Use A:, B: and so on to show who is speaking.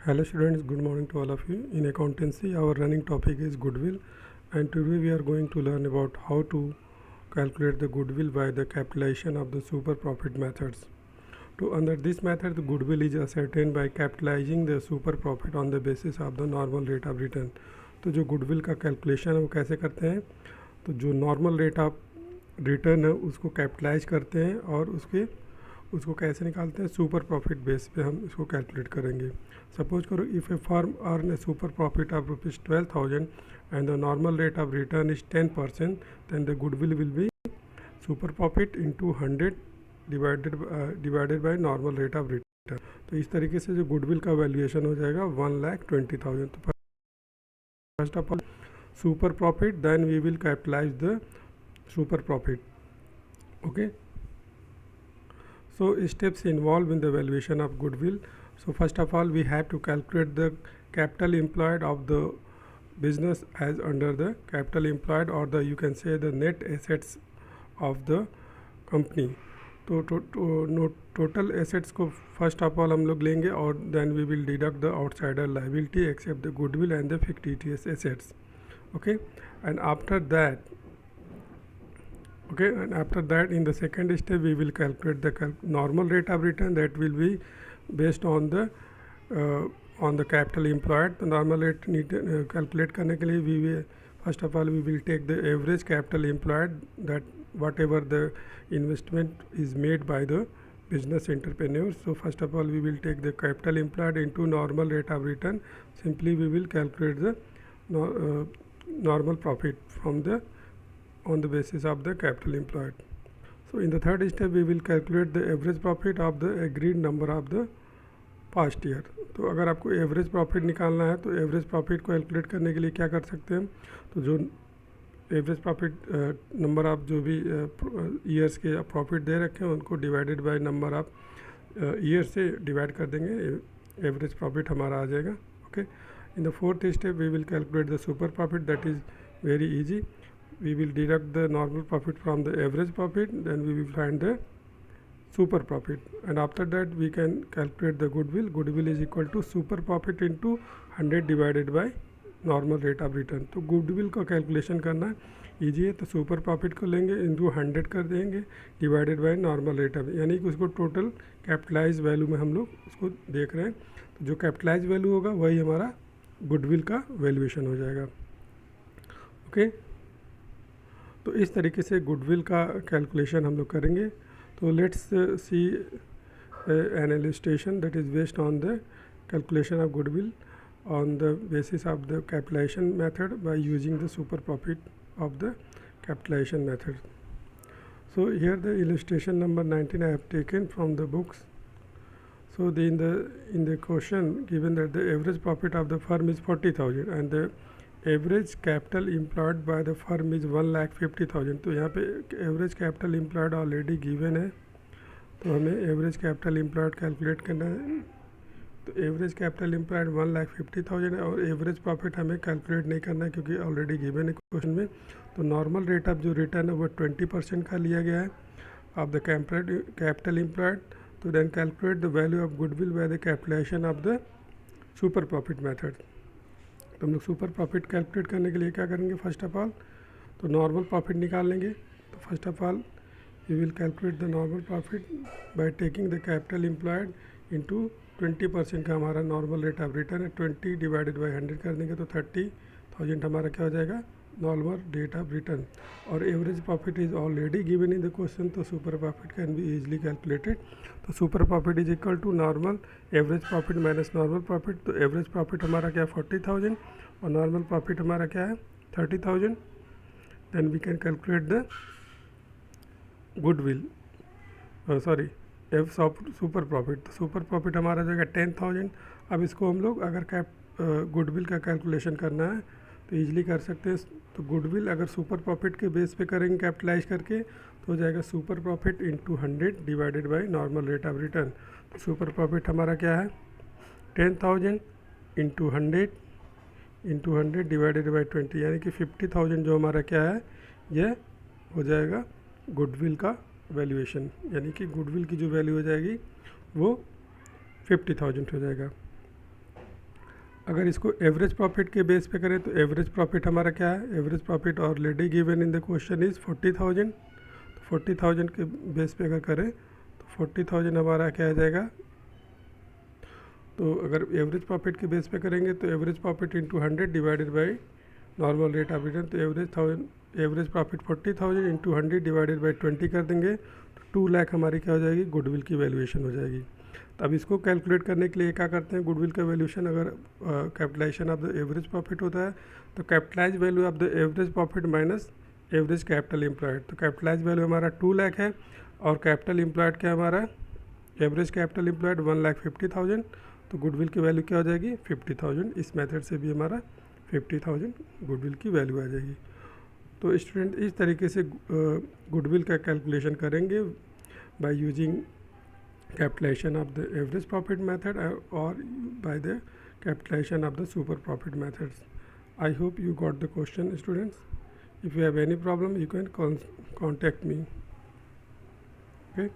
A: Hello students, good morning to all of you. In accountancy, our running topic is goodwill, and today we are going to learn about how to calculate the goodwill by the capitalization of the super profit methods. To under this method, the goodwill is ascertained by capitalizing the super profit on the basis of the normal rate of return. तो जो goodwill का calculation है वो कैसे करते हैं? तो जो normal rate of return है उसको capitalize करते हैं और उसको कैसे निकालते हैं? सुपर प्रॉफिट बेस पे हम इसको कैलकुलेट करेंगे. सपोज करो if a firm earn a super profit of ₹12,000 and the normal rate of return is 10%, then the goodwill will be super profit into 100 divided by normal rate of return. तो इस तरीके से जो goodwill का valuation हो जाएगा 1,20,000. तो first of all super profit, then we will capitalise the super profit. Okay. So steps involved in the valuation of goodwill. So first of all we have to calculate the capital employed of the business as under the capital employed, or the you can say the net assets of the company. तो total assets को first of all हम लोग लेंगे और then we will deduct the outsider liability except the goodwill and the fictitious assets. Okay. And after that in the second step we will calculate the normal rate of return that will be based on the capital employed. The normal rate calculate करने के लिए we will first of all we will take the average capital employed, that whatever the investment is made by the business entrepreneurs. So first of all we will take the capital employed into normal rate of return. Simply we will calculate the normal profit from the on the basis of the capital employed. So in the third step we will calculate the average profit of the agreed number of the past year. तो अगर आपको average profit निकालना है तो average profit को calculate करने के लिए क्या कर सकते हैं? तो जो एवरेज प्रॉफिट नंबर ऑफ जो भी ईयर्स के प्रॉफिट दे रखे हैं उनको divided by number of year से डिवाइड कर देंगे, एवरेज प्रॉफिट हमारा आ जाएगा. Okay. In the fourth step we will calculate the super profit. That is very easy. We will deduct the normal profit from the average profit, then we will find the super profit, and after that we can calculate the goodwill. Goodwill is equal to super profit into 100 divided by normal rate of return. तो goodwill का calculation करना easy है. तो super profit को लेंगे into 100 कर देंगे divided by normal rate of, यानी कि उसको टोटल कैपिटलाइज वैल्यू में हम लोग उसको देख रहे हैं. तो जो कैपिटलाइज वैल्यू होगा वही हमारा गुडविल का वैल्यूएशन हो जाएगा. ओके. तो इस तरीके से गुडविल का कैलकुलेशन हम लोग करेंगे. तो let's see an illustration that is based on the calculation of goodwill on the basis of the capitalisation method by using the super profit of the capitalisation method. So here the illustration number 19 I have taken from the books. So in the question given that the average profit of the firm is 40,000 and the average capital employed by the firm is 1,50,000. तो यहाँ पे average capital employed already given है, तो हमें average capital employed calculate करना है. तो average capital employed 1,50,000 है और एवरेज प्रॉफिट हमें कैलकुलेट नहीं करना है क्योंकि ऑलरेडी गिवन है क्वेश्चन में. तो नॉर्मल रेट ऑफ जो रिटर्न है वो 20% का लिया गया है ऑफ द कैपिटल एम्प्लॉयड. तो then calculate the value of goodwill by the capitalisation of the super profit method. तो हम लोग सुपर प्रॉफिट कैलकुलेट करने के लिए क्या करेंगे? फर्स्ट ऑफ ऑल तो नॉर्मल प्रॉफिट निकाल लेंगे. तो first of all we will calculate the normal profit by taking the capital employed into 20% का हमारा नॉर्मल रेट ऑफ रिटर्न है. 20 डिवाइडेड बाय 100 कर देंगे तो 30,000 हमारा क्या हो जाएगा? Normal rate of return. और average profit is already given in the question, तो super profit can be easily calculated. तो super profit is equal to normal average profit minus normal profit. तो एवरेज प्रॉफिट हमारा क्या है? 40,000 और normal profit हमारा क्या है? 30,000. Then we can calculate the goodwill, sorry super profit. तो सुपर प्रॉफिट हमारा जो है 10,000. अब इसको हम लोग अगर गुडविल का कैलकुलेशन करना है तो ईजिली कर सकते हैं. तो गुडविल अगर सुपर प्रॉफिट के बेस पे करेंगे कैपिटलाइज करके तो हो जाएगा super profit into 100 divided by normal rate of return. तो सुपर प्रॉफिट हमारा क्या है? 10,000 इंटू 100 डिवाइडेड बाय 20, यानी कि 50,000 जो हमारा क्या है ये हो जाएगा गुडविल का वैल्यूएशन, यानी कि गुडविल की जो वैल्यू हो जाएगी वो 50,000 हो जाएगा. अगर इसको एवरेज प्रॉफिट के बेस पे करें तो एवरेज प्रॉफिट हमारा क्या है, average profit already given in the question is 40,000। तो 40,000 के बेस पे अगर करें तो 40,000 हमारा क्या आ जाएगा, तो अगर एवरेज प्रॉफिट के बेस पे करेंगे तो average profit into 100 divided by normal rate of return, तो average profit 40,000 into 100 divided by 20 कर देंगे तो 2 लाख हमारी क्या हो जाएगी, गुडविल की वैल्यूएशन हो जाएगी। तो अब इसको कैलकुलेट करने के लिए क्या करते हैं, गुडविल का वैल्यूएशन अगर capitalisation of the average profit होता है तो capitalise value of the average profit minus average capital employed, तो कैपिटलाइज वैल्यू हमारा 2 लाख है और कैपिटल एम्प्लॉयड क्या हमारा, एवरेज कैपिटल एम्प्लॉयड 1,50,000, तो गुडविल की वैल्यू क्या हो जाएगी 50,000। इस मेथड से भी हमारा 50,000 गुडविल की वैल्यू आ जाएगी। तो स्टूडेंट इस तरीके से गुडविल का कैलकुलेशन करेंगे by using capitalisation of the average profit method और by the capitalisation of the super profit methods. I hope you got the question, students. If you have any problem, you can contact me. Okay.